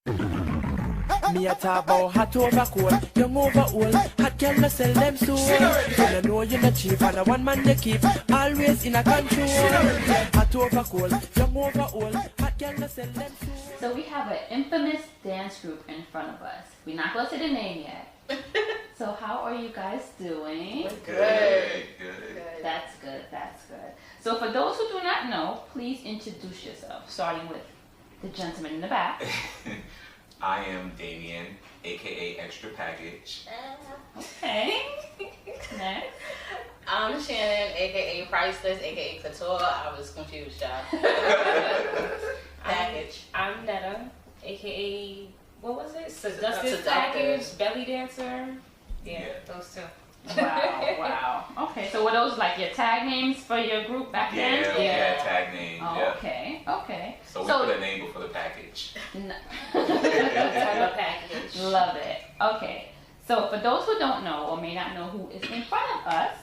Me a talk about hot over cold, young over old, hot girl no sell them soon. You know you're not cheap and a one man you keep, always in a control. Hot over cold, young over old, hot girl no sell them soon. So we have an infamous dance group in front of us. We're not going to say the name yet. So how are you guys doing? Good. That's good, that's good. So for those who do not know, please introduce yourself, starting with the gentleman in the back. I am Damien, aka Extra Package. Okay. Next. I'm Shannon, aka Priceless, aka Couture. I was confused, y'all. Package. I'm Netta, aka what was it? Seductive Package, Belly Dancer. Yeah, those two. Wow. Okay, so were those like your tag names for your group back then? Yeah, tag name. Oh, yeah. Okay. So we put a name before the package. Package. Love it. Okay. So for those who don't know or may not know who is in front of us,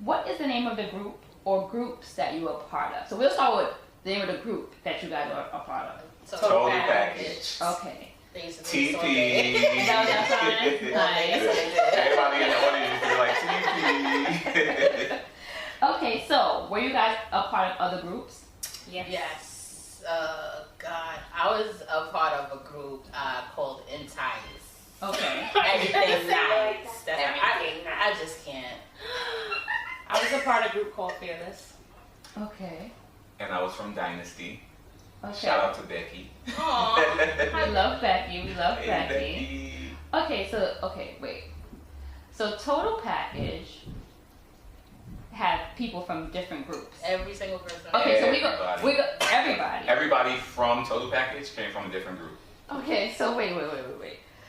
what is the name of the group or groups that you are part of? So we'll start with the name of the group that you guys are a part of. Total Package. Okay. TP. That was fine. Nice. Everybody in the audience is like TP. Okay, so were you guys a part of other groups? Yes. God. I was a part of a group called Entice. Okay. Everything nice. Everything nice. I just can't. I was a part of a group called Fearless. Okay. And I was from Dynasty. Okay. Shout out to Becky. Aww. We love Becky. We love Hey, Becky. Becky. Wait. So Total Package had people from different groups. Every single person. Okay, so Everybody. we got everybody. Everybody from Total Package came from a different group. Okay, so wait.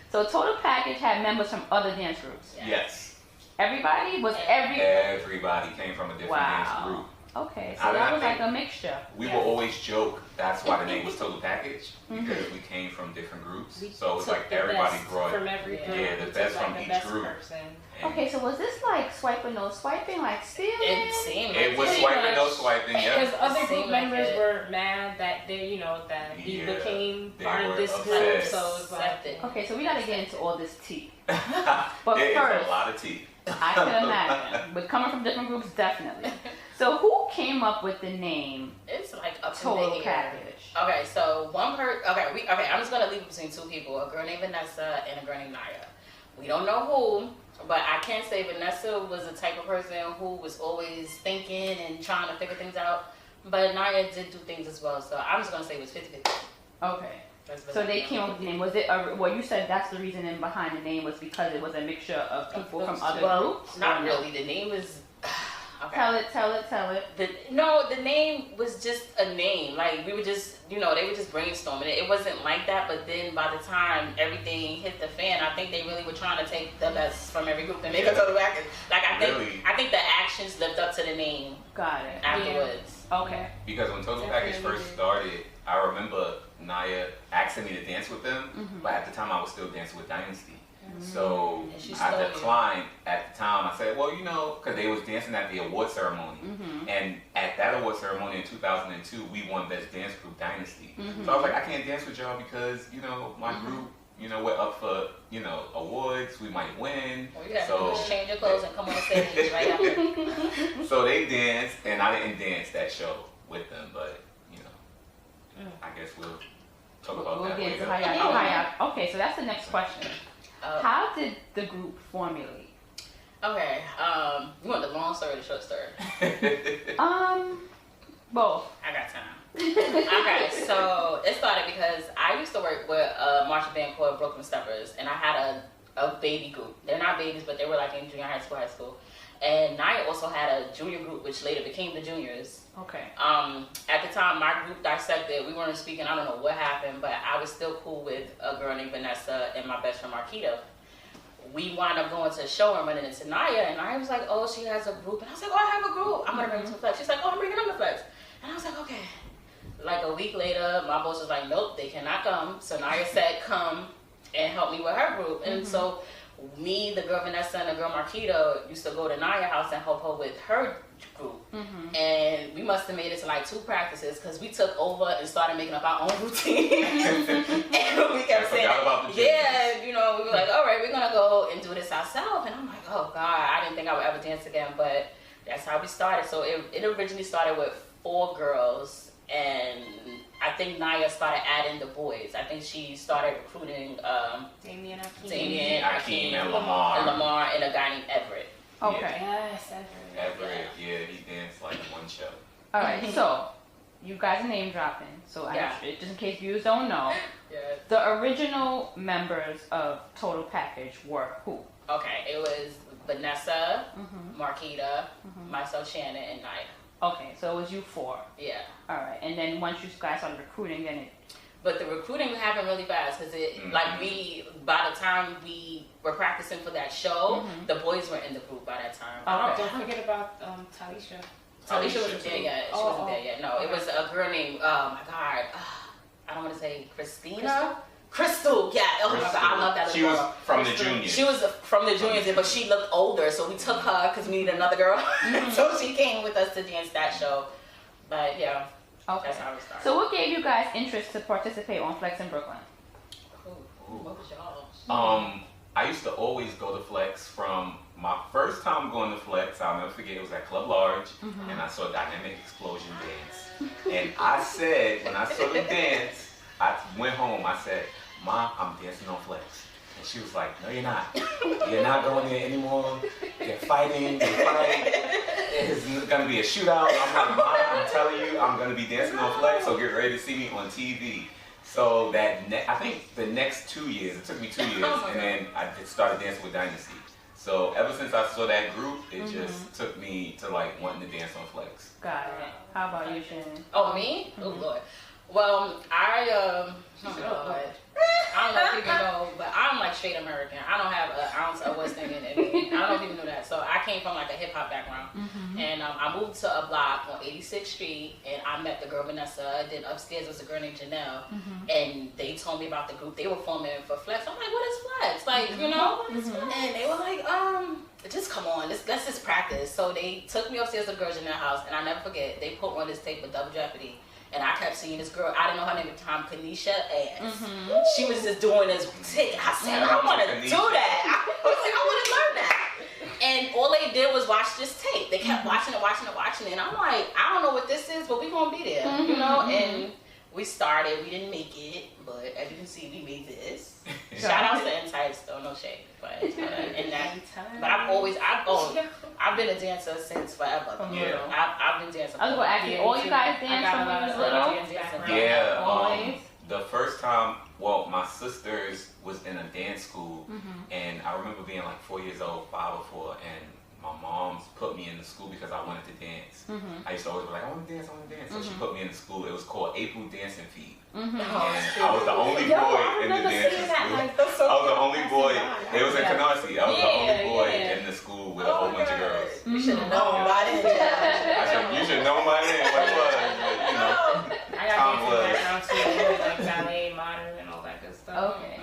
So Total Package had members from other dance groups. Yes. Everybody was Everybody came from a different dance group. Okay, so that was like a mixture. We will always joke that's why the name was Total Package, because we came from different groups. So it's like everybody brought from every group. the best from the each best group. Person. Okay, so was this like swiping, no swiping, like stealing? It seemed It was Pretty swiping, much. no swiping, yeah. Because other group Seemed like members it. were mad that they, that we Yeah, became they part were of this upset. group. So it's like, Accepted. Okay, so we gotta get into all this tea. But there first- is a lot of tea. I can imagine, but coming from different groups, definitely. So who came up with the name It's like up in Total the air. Package? Okay, so I'm just gonna leave it between two people, a girl named Vanessa and a girl named Naya. We don't know who, but I can say Vanessa was the type of person who was always thinking and trying to figure things out, but Naya did do things as well, so I'm just gonna say it was 50-50. Okay. So they came up with the name. Was it? Well, you said that's the reasoning behind the name was because it was a mixture of people from other groups. Not really. The name is. Okay. Tell it. The name was just a name. Like we were just, they were just brainstorming it. It wasn't like that. But then by the time everything hit the fan, I think they really were trying to take the best from every group and make a Total Package. Like I think the actions lived up to the name. Got it. Afterwards. Okay. Because when Total Package first started, I remember Naya asking me to dance with them, but at the time I was still dancing with Dynasty. So I declined at the time. I said, well, because they was dancing at the award ceremony. And at that award ceremony in 2002, we won Best Dance Group Dynasty. So I was like, I can't dance with y'all because, my group, we're up for, awards. We might win. Well, you have to just change your clothes and come on the stage right after. So they danced, and I didn't dance that show with them, but, I guess we'll talk about that later. Okay, so that's the next question. How did the group formulate? Okay, you want the long story or the short story? Both. I got time. Okay, so it started because I used to work with a marching band called Brooklyn Steppers, and I had a baby group. They're not babies, but they were like in junior high school. And Naya also had a junior group, which later became the Juniors. Okay. At the time, my group dissected. We weren't speaking. I don't know what happened, but I was still cool with a girl named Vanessa and my best friend Marquita. We wound up going to a show and running into Naya, and Naya was like, "Oh, she has a group," and I was like, "Oh, I have a group. I'm gonna bring them to Flex." She's like, "Oh, I'm bringing them to Flex," and I was like, "Okay." Like a week later, my boss was like, "Nope, they cannot come." So Naya said, "Come and help me with her group," and so. Me, the girl Vanessa, and the girl Marquita used to go to Naya's house and help her with her group. And we must have made it to like 2 practices because we took over and started making up our own routine. And we kept saying myself, and I'm like, oh God, I didn't think I would ever dance again, but that's how we started. So it originally started with 4 girls, and I think Naya started adding the boys. I think she started recruiting Damien, Akeem, and Lamar. And a guy named Everett. Okay. Yes, Everett, yeah, he danced like one show. All right, so you guys are name dropping. So just in case viewers don't know, the original members of Total Package were who? Okay, it was Vanessa, Marquita, myself, Shannon, and Naya. Okay, so it was you 4. Yeah. All right, and then once you guys started recruiting, then But the recruiting happened really fast because by the time we were practicing for that show, the boys were in the group by that time. Okay. Don't forget about Talisha. Talisha wasn't there yet. She wasn't there yet. No, it was a girl named, oh my God, I don't want to say Christina? Crystal, yeah. Oh my God, I love that She little was girl. from the juniors. She was from the juniors, but she looked older, so we took her because we needed another girl. So she came with us to dance that show. But yeah, that's how we started. So what gave you guys interest to participate on Flex-N-Bklyn? What was y'all? I used to always go to Flex from my first time going to Flex. I'll never forget, it was at Club Large, and I saw Dynamic Explosion dance. And I said, when I saw them dance, I went home, I said, Mom, I'm dancing on Flex. And she was like, no, you're not. You're not going there anymore. They're fighting, they fight. It's going to be a shootout. I'm like, Mom, I'm telling you, I'm going to be dancing on Flex, so get ready to see me on TV. So I think the next 2 years, it took me 2 years, and then I started dancing with Dynasty. So ever since I saw that group, it just took me to like wanting to dance on Flex. Got it. How about you, Shannon? Oh, me? Oh, Lord. Well, I don't know if people know, but I'm like straight American. I don't have an ounce of West Indian in me. I don't know if people know that. So I came from like a hip hop background, and I moved to a block on 86th Street, and I met the girl Vanessa. Then upstairs was a girl named Janelle, and they told me about the group they were forming for Flex. I'm like, what is Flex? Like, you know? And they were like, just come on, let's just practice. So they took me upstairs to the girl Janelle house, and I never forget, they put on this tape with Double Jeopardy. And I kept seeing this girl, I didn't know her name at the time, Kanisha Ass. She was just doing this tick. I said, I want to do that. I was like, I want to learn that. And all they did was watch this tape. They kept watching it. And I'm like, I don't know what this is, but we're going to be there, you know? And we started, we didn't make it, but as you can see, we made this. Shout out to Entice, though, no shade. But I've been a dancer since forever. You know? I've been dancing. I was going to ask you, all you guys dance from when you was little? Yeah, always. The first time, well, my sisters was in a dance school, and I remember being like 4 years old, 5 or 4, and my mom's put me in the school because I wanted to dance. I used to always be like, I want to dance. So she put me in the school. It was called April Dancing Feet. And I was the only boy in the dancing school. I was the only boy. It was in Canarsie. I was the only boy in the school with a whole bunch of girls. You should have known by then. You should know by then what it was. But, you know, I got dancing background too, like ballet, modern, and all that good stuff. Okay.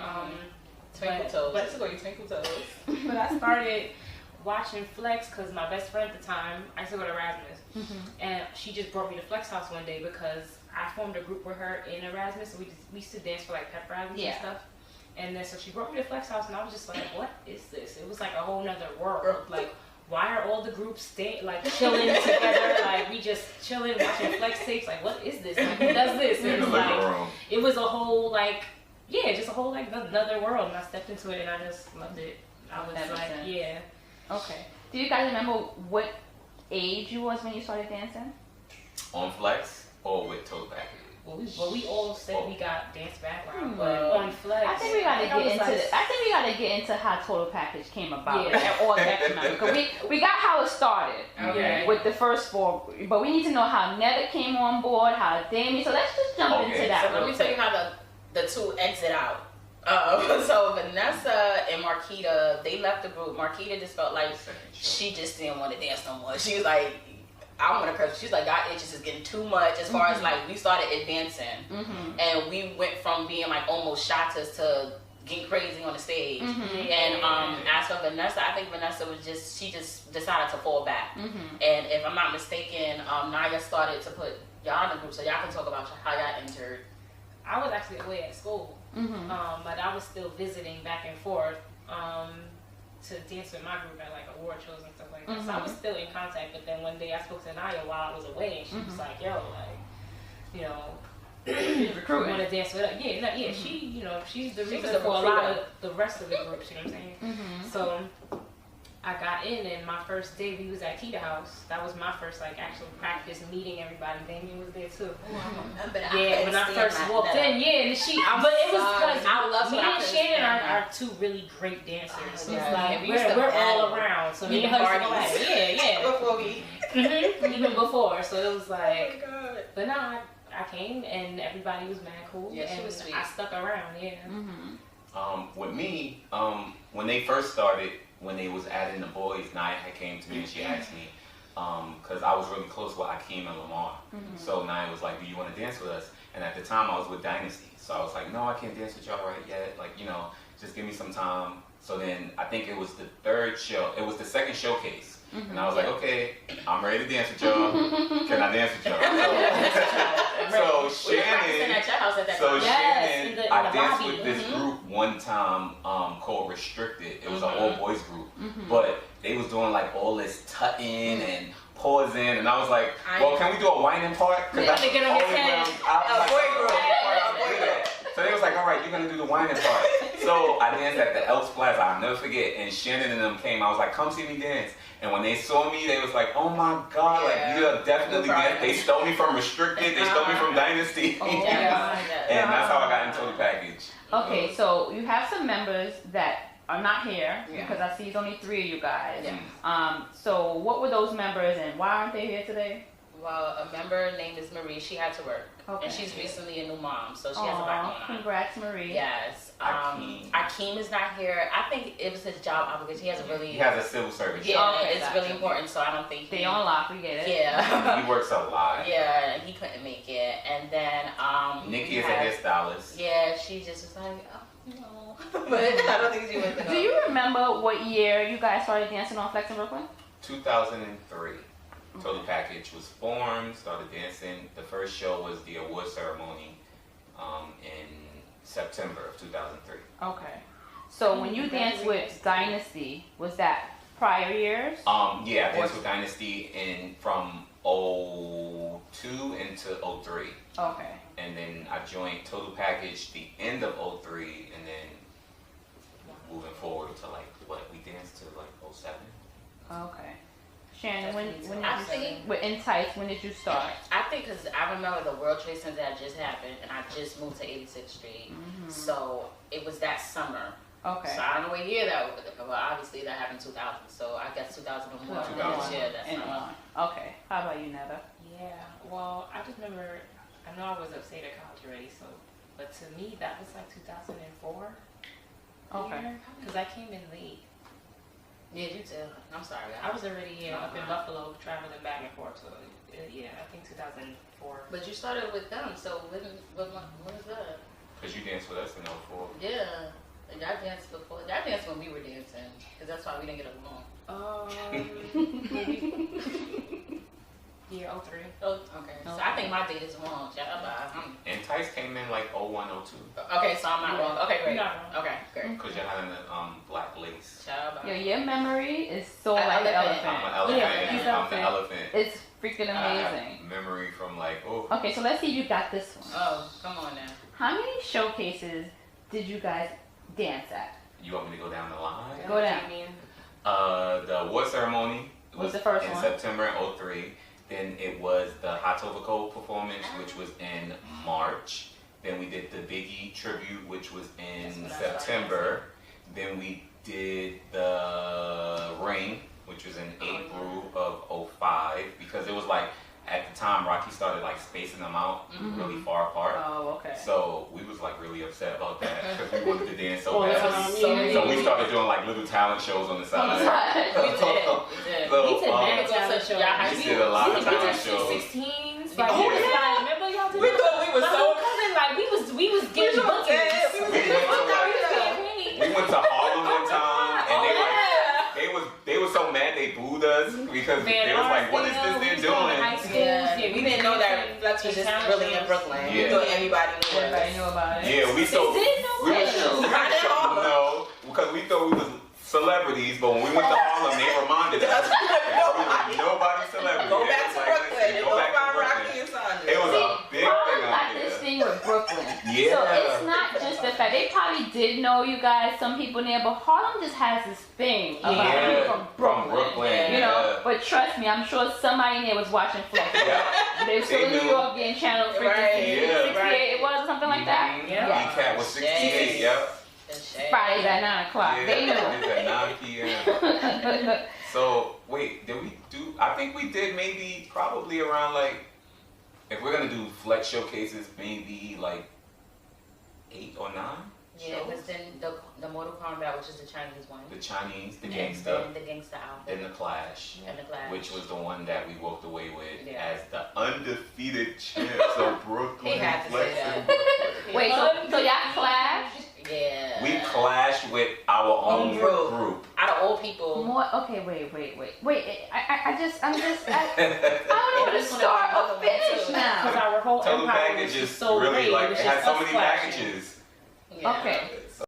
Twinkle Toes. Let's go, you Twinkle Toes. But I started watching Flex because my best friend at the time, I used to go to Erasmus, and she just brought me to Flex House one day because I formed a group with her in Erasmus. So we used to dance for like pep rallies and stuff. And then so she brought me to Flex House, and I was just like, what is this? It was like a whole nother world. Like, why are all the groups chilling together? Like, we just chilling, watching Flex tapes. Like, what is this? Like, who does this? And it was a whole just a whole another world. And I stepped into it, and I just loved it. I was like, yeah. Okay. Do you guys remember what age you was when you started dancing? On Flex or with Total Package? Well, we all said we got dance background, but on Flex, I think we gotta get into how Total Package came about and all that because we got how it started with the first 4, but we need to know how Netta came on board, how Damien. So let's just jump into that. So let me tell you how the two exit out. So Vanessa and Marquita, they left the group. Marquita just felt like she just didn't want to dance no more. She was like, I don't want to curse. She's like, God, it just is getting too much as far as like we started advancing. And we went from being like almost shotters to getting crazy on the stage. And as for Vanessa, I think Vanessa was she just decided to fall back. And if I'm not mistaken, Naya started to put y'all in the group so y'all can talk about how y'all entered. I was actually away at school, but I was still visiting back and forth. to dance with my group at like award shows and stuff like that. So I was still in contact. But then one day I spoke to Naya while I was away, and she was like, "Yo, like, you know, recruiting. want to dance with us?" Yeah, yeah. She, you know, she's the reason for a lot of the rest of the groups. You know what I'm saying? So I got in, and my first day we was at Kita House. That was my first like actual practice meeting everybody. Damien was there too. Yeah, when I first walked in, and but it was because me and Shannon are two really great dancers. So it's like we're all around. So me and her before we even before. So it was like, but nah, I came and everybody was mad cool. Yeah, she and was sweet. I stuck around. Yeah. With me, when they first started, when they was adding the boys, Naya had came to me and she asked me, because I was really close with Akeem and Lamar. So Naya was like, "Do you want to dance with us?" And at the time I was with Dynasty. So I was like, "No, I can't dance with y'all right yet. Like, you know, just give me some time." So then I think it was the third show. It was the second showcase. And I was like, "Okay, I'm ready to dance with y'all. Can I dance with y'all?" So Shannon, I danced with this group one time called Restricted. It was an all boys group, but they was doing like all this tutting and pausing, and I was like, "Well, can we do a whining part?" Because that's the only boy group. So they was like, "All right, you're gonna do the whining part." So I danced at the Elks Plaza. I'll never forget. And Shannon and them came. I was like, "Come see me dance." And when they saw me, they was like, "Oh my God, like you're definitely dance." They stole me from Restricted. They stole me from Dynasty. And that's how I got into the package. Okay, so you have some members that are not here because I see it's only 3 of you guys. So what were those members and why aren't they here today? Well, a member named is Marie. She had to work. And she's recently a new mom, so she has a lot going on. Congrats, Marie. Yes. Akeem is not here. I think it was his job obligation. He has a civil service job. job. Yeah, it's really important, so I don't think they on lock, we get it. Yeah. He works a lot. Yeah, and he couldn't make it. And then Nikki is a hairstylist. Yeah, she just was like, "Oh, no." But I don't think she was Do you remember what year you guys started dancing on Flex-N-Bklyn? 2003. Total Package was formed, started dancing. The first show was the award ceremony in September of 2003. Okay. So when you danced with Dynasty, was that prior years? Yeah, I danced with Dynasty from 02 into 03. Okay. And then I joined Total Package the end of 03, and then moving forward to like we danced to like 07. Okay. Shannon, when did you start? I think because I remember the World Trade Center that just happened, and I just moved to 86th Street. So it was that summer. Okay. So I don't know what year that was, but obviously that happened in 2000. So I guess 2001. Yeah, that's on. Okay. How about you, Netta? Yeah. Well, I just remember. I know I was upstate at college already, but to me that was like 2004. Okay. Because I came in late. Yeah, you too. I'm sorry. I was already up in Buffalo, traveling back and forth. So yeah, I think 2004. But you started with them, so what is that? Because you danced with us in 04. Yeah. Y'all danced before. Y'all danced when we were dancing, because that's why we didn't get along. Yeah, 03. Oh, okay. So I think my date is wrong. And Tice came in like 01, 02. Okay, so I'm not wrong. Okay, great. Okay, great. Because you're having the black lace. Yo, your memory is so like the elephant. I'm an elephant. I'm the elephant. It's freaking amazing. I have memory from like, Okay, so let's see if you got this one. Oh, come on now. How many showcases did you guys dance at? You want me to go down the line? Go down. The award ceremony was the first in one? September in 03. Then it was the Hot Overcoat performance, which was in March. Then we did the Biggie tribute, which was in September. Then we did the Ring, which was in April of 05, because it was like, at the time, Rocky started like spacing them out really far apart. Oh, okay. So we was like really upset about that because we wanted to dance so bad. So we started doing like little talent shows on the side. We did talent shows. We did a lot of talent shows. 16s. Like, remember y'all did? We thought we were so cousin, like we was getting bookings. We went to Harlem one time, and they were so mad they booed us because they was like, "What is this they're doing?" Yeah, we didn't know that Flex was just really in Brooklyn. Yeah. We thought everybody knew about it. Yeah, we didn't know no, because we thought we was celebrities, but when we went to Harlem, they reminded us that nobody celebrity. Go back to Brooklyn and go back to find Brooklyn. Rocky and Sandra. It was a big thing Harlem out got there. this thing with Brooklyn. Yeah. So it's not just the fact, they probably did know you guys, some people there, but Harlem just has this thing about Yeah, people from Brooklyn. You know, but trust me, I'm sure somebody in there was watching Flex. Yeah. They were still in New knew. York getting channel frequency. Yeah. 68 it was, or something like that. Yeah. Cat was 68, yep. Fridays at 9 o'clock. Yeah, They knew. Fridays at 9 p.m. So, wait, did we do, I think we did maybe probably around like, if we're gonna do Flex showcases, maybe like 8 or 9? Yeah, because then the Mortal Kombat, which is the Chinese one. The Chinese, the And Gangsta, then the Gangsta album. then the Clash, And the Clash. which was the one that we walked away with Yeah. as the undefeated champs of Brooklyn. He had to Flex say and that. Brooklyn. Wait, so y'all clashed? Yeah. We clashed with our own group. group. Out of old people. More, okay, wait. I don't know where to It was start one or of the finish ones, now. Because our whole Total empire package was just is so really great. like, It was it just has so us many clashing. packages. Yeah. Okay. So